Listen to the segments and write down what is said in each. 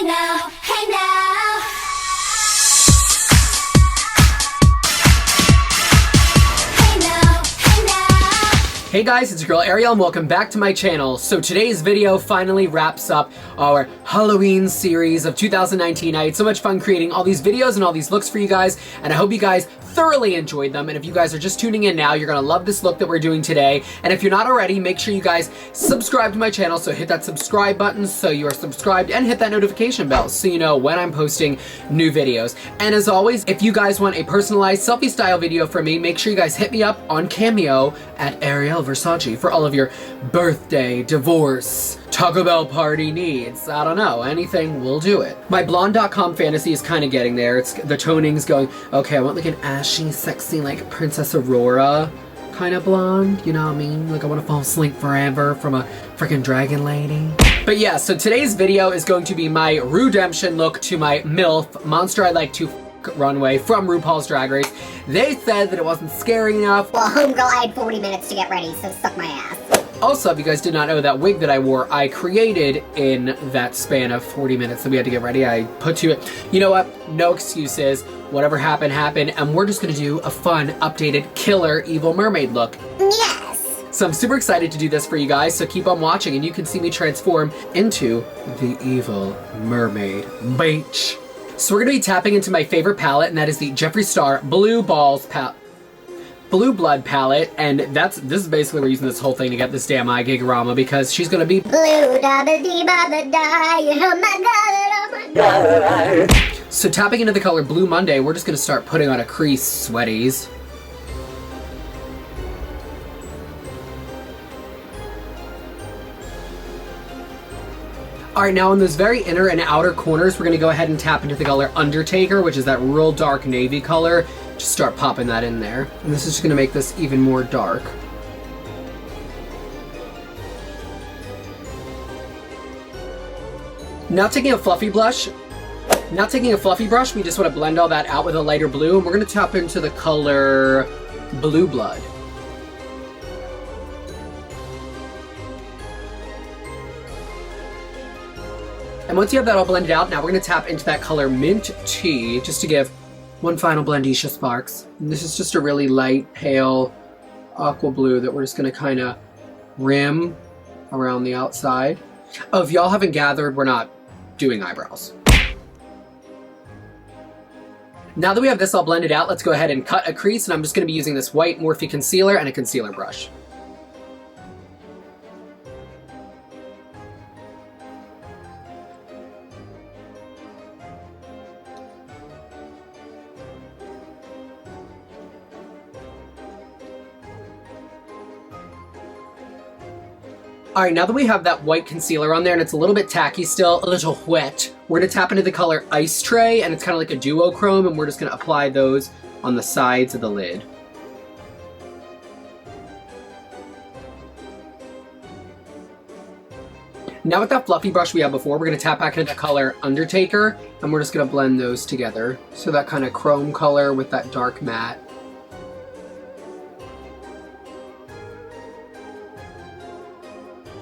now, hey now. Hey now, hey now. Hey guys, it's your girl Ariel and welcome back to my channel. So today's video finally wraps up our Halloween series of 2019. I had so much fun creating all these videos and all these looks for you guys, and I hope you guys thoroughly enjoyed them. And if you guys are just tuning in now, you're gonna love this look that we're doing today. And if you're not already, make sure you guys subscribe to my channel. So hit that subscribe button so you are subscribed, and hit that notification bell so you know when I'm posting new videos. And as always, if you guys want a personalized selfie style video from me, make sure you guys hit me up on Cameo at Ariel Versace for all of your birthday, divorce, Taco Bell party needs. I don't know, anything, we'll do it. My blonde.com fantasy is kind of getting there. It's the toning's going, okay, I want like an ashy, sexy, like Princess Aurora kind of blonde, you know what I mean? Like I want to fall asleep forever from a freaking dragon lady. But yeah, so today's video is going to be my RUdemption look to my MILF, Monster I Like to runway from RuPaul's Drag Race. They said that it wasn't scary enough. Well, homegirl, I had 40 minutes to get ready, so suck my ass. Also, if you guys did not know, that wig that I wore, I created in that span of 40 minutes that we had to get ready. I put to it. You know what? No excuses. Whatever happened, happened. And we're just gonna do a fun, updated, killer, evil mermaid look. Yes! So I'm super excited to do this for you guys, so keep on watching and you can see me transform into the evil mermaid bitch. So we're gonna be tapping into my favorite palette, and that is the Jeffree Star Blue Blood palette, and this is basically we're using this whole thing to get this damn eye gigorama because she's gonna be Blue da ba dee ba ba die, oh my god. So tapping into the color Blue Monday, we're just gonna start putting on a crease, sweaties. Alright, now in those very inner and outer corners, we're gonna go ahead and tap into the color Undertaker, which is that real dark navy color. Just start popping that in there. And this is just gonna make this even more dark. Now taking a fluffy brush, we just wanna blend all that out with a lighter blue, and we're gonna tap into the color Blue Blood. And once you have that all blended out, now we're going to tap into that color Mint Tea just to give one final blendisha sparks. And this is just a really light, pale aqua blue that we're just going to kind of rim around the outside. Oh, if y'all haven't gathered, we're not doing eyebrows. Now that we have this all blended out, let's go ahead and cut a crease, and I'm just going to be using this white Morphe concealer and a concealer brush. Alright, now that we have that white concealer on there and it's a little bit tacky still, a little wet, we're going to tap into the color Ice Tray, and it's kind of like a duochrome, and we're just going to apply those on the sides of the lid. Now with that fluffy brush we had before, we're going to tap back into the color Undertaker, and we're just going to blend those together. So that kind of chrome color with that dark matte.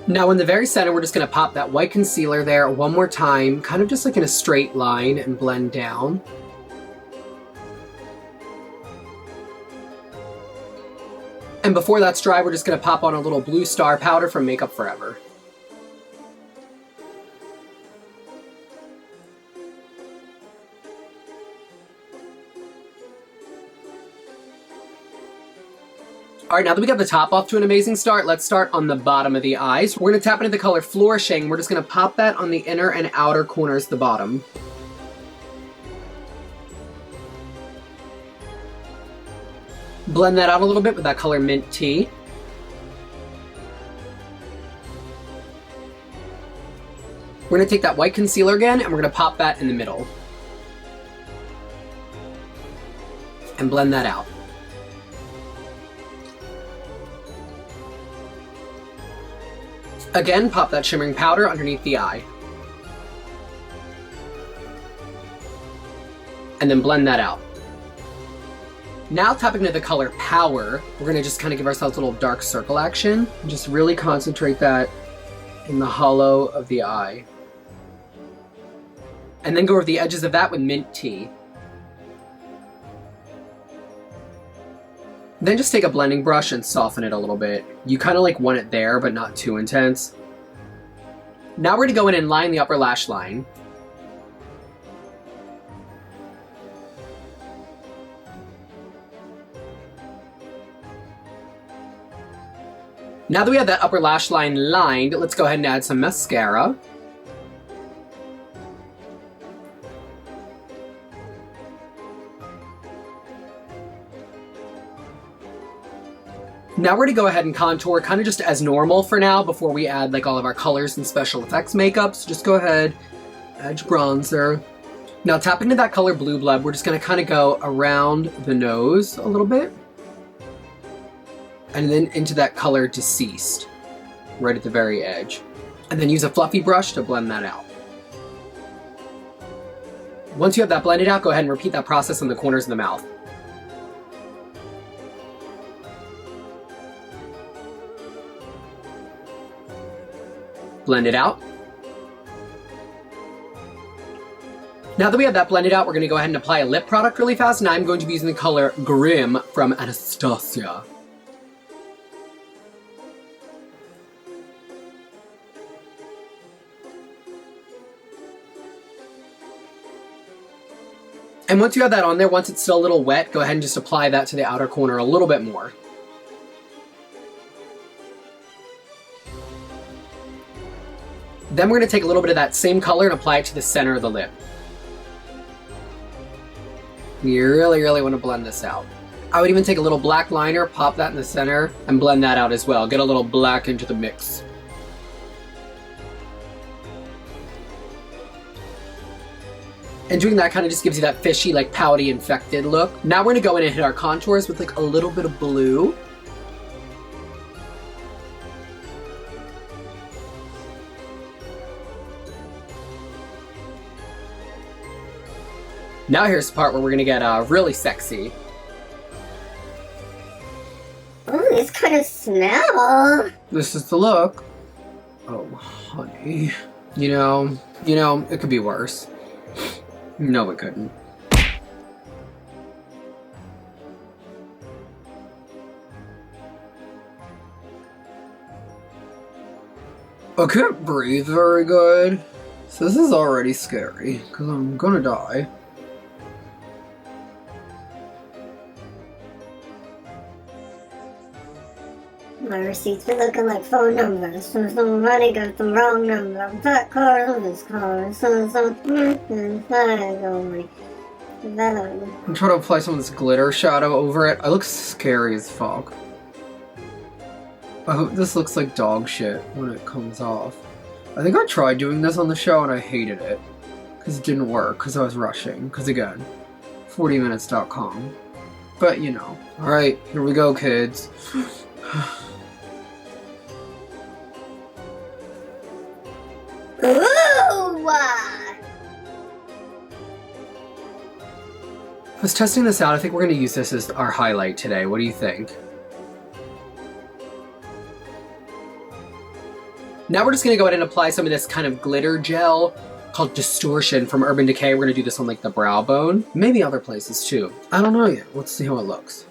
Now in the very center, we're just going to pop that white concealer there one more time, kind of just like in a straight line, and blend down. And before that's dry, we're just going to pop on a little blue star powder from Makeup Forever. Alright, now that we got the top off to an amazing start, let's start on the bottom of the eyes. We're going to tap into the color Flourishing. We're just going to pop that on the inner and outer corners of the bottom. Blend that out a little bit with that color Mint Tea. We're going to take that white concealer again, and we're going to pop that in the middle. And blend that out. Again, pop that shimmering powder underneath the eye. And then blend that out. Now tapping into the color Power, we're going to just kind of give ourselves a little dark circle action and just really concentrate that in the hollow of the eye. And then go over the edges of that with mint tea. Then just take a blending brush and soften it a little bit. You kind of like want it there, but not too intense. Now we're going to go in and line the upper lash line. Now that we have that upper lash line lined, let's go ahead and add some mascara. Now we're going to go ahead and contour kind of just as normal for now before we add like all of our colors and special effects makeup. So just go ahead, add your bronzer. Now tap into that color Blue Blood. We're just going to kind of go around the nose a little bit. And then into that color Deceased, right at the very edge. And then use a fluffy brush to blend that out. Once you have that blended out, go ahead and repeat that process on the corners of the mouth. Blend it out. Now that we have that blended out, we're going to go ahead and apply a lip product really fast, and I'm going to be using the color Grim from Anastasia. And once you have that on there, once it's still a little wet, go ahead and just apply that to the outer corner a little bit more. Then we're going to take a little bit of that same color and apply it to the center of the lip. You really, really want to blend this out. I would even take a little black liner, pop that in the center, and blend that out as well. Get a little black into the mix. And doing that kind of just gives you that fishy, like pouty, infected look. Now we're going to go in and hit our contours with like a little bit of blue. Now here's the part where we're going to get really sexy. Oh, these kind of smell. This is the look. Oh, honey. You know, it could be worse. No, it couldn't. I can't breathe very good. So this is already scary, because I'm gonna die. My receipts be looking like phone numbers. So somebody got the wrong number. That car on this car. So I'm trying to apply some of this glitter shadow over it. I look scary as fuck. I hope this looks like dog shit when it comes off. I think I tried doing this on the show and I hated it. Because it didn't work, because I was rushing. Because again, 40minutes.com. But you know. Alright, here we go, kids. Ooh! I was testing this out. I think we're going to use this as our highlight today. What do you think? Now we're just going to go ahead and apply some of this kind of glitter gel called Distortion from Urban Decay. We're going to do this on like the brow bone. Maybe other places too. I don't know yet. Let's see how it looks.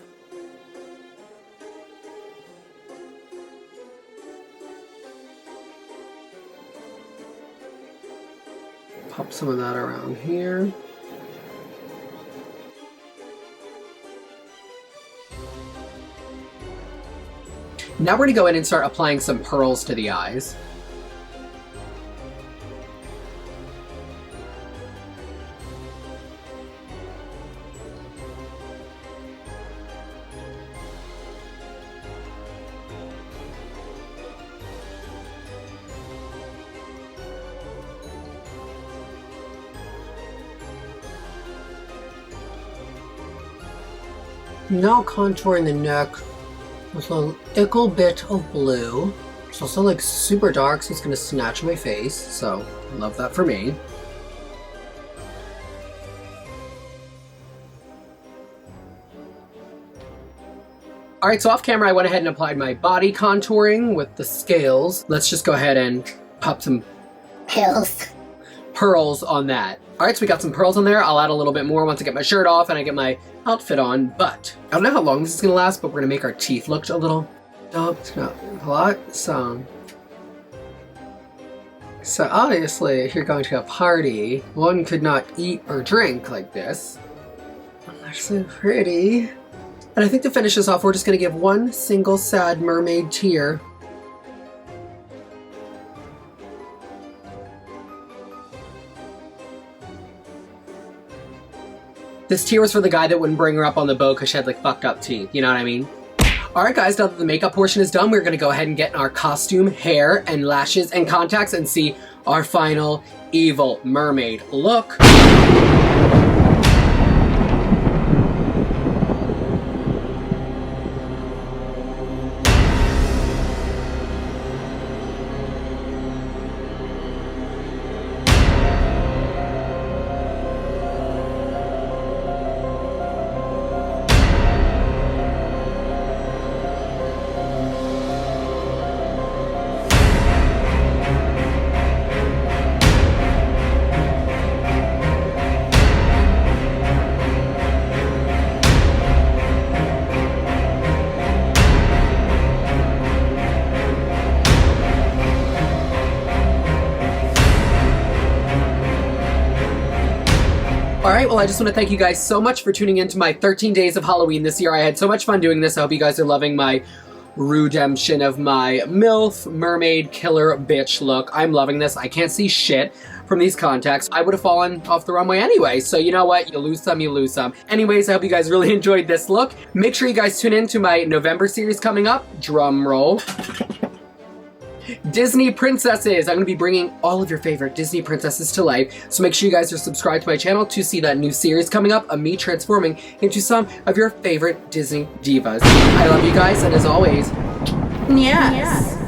Pop some of that around here. Now we're going to go in and start applying some pearls to the eyes. Now contouring the neck with a little bit of blue. It's also like super dark, so it's gonna snatch my face, so love that for me. Alright, so off camera I went ahead and applied my body contouring with the scales. Let's just go ahead and pop some Pills. pearls on that. All right, so we got some pearls on there. I'll add a little bit more once I get my shirt off and I get my outfit on, but I don't know how long this is gonna last, but we're gonna make our teeth look a little dumb. It's not a lot, so obviously if you're going to a party, one could not eat or drink like this. They're so pretty. And I think to finish this off, we're just gonna give one single sad mermaid tear. This tear was for the guy that wouldn't bring her up on the boat because she had like fucked up teeth, you know what I mean? Alright guys, now that the makeup portion is done, we're gonna go ahead and get in our costume, hair, and lashes and contacts and see our final evil mermaid look. Alright, well I just want to thank you guys so much for tuning in to my 13 days of Halloween this year. I had so much fun doing this. I hope you guys are loving my RUdemption of my MILF mermaid killer bitch look. I'm loving this. I can't see shit from these contacts. I would have fallen off the runway anyway, so you know what? You lose some, you lose some. Anyways, I hope you guys really enjoyed this look. Make sure you guys tune in to my November series coming up. Drum roll. Disney princesses. I'm going to be bringing all of your favorite Disney princesses to life, so make sure you guys are subscribed to my channel to see that new series coming up of me transforming into some of your favorite Disney divas. I love you guys, and as always, yes.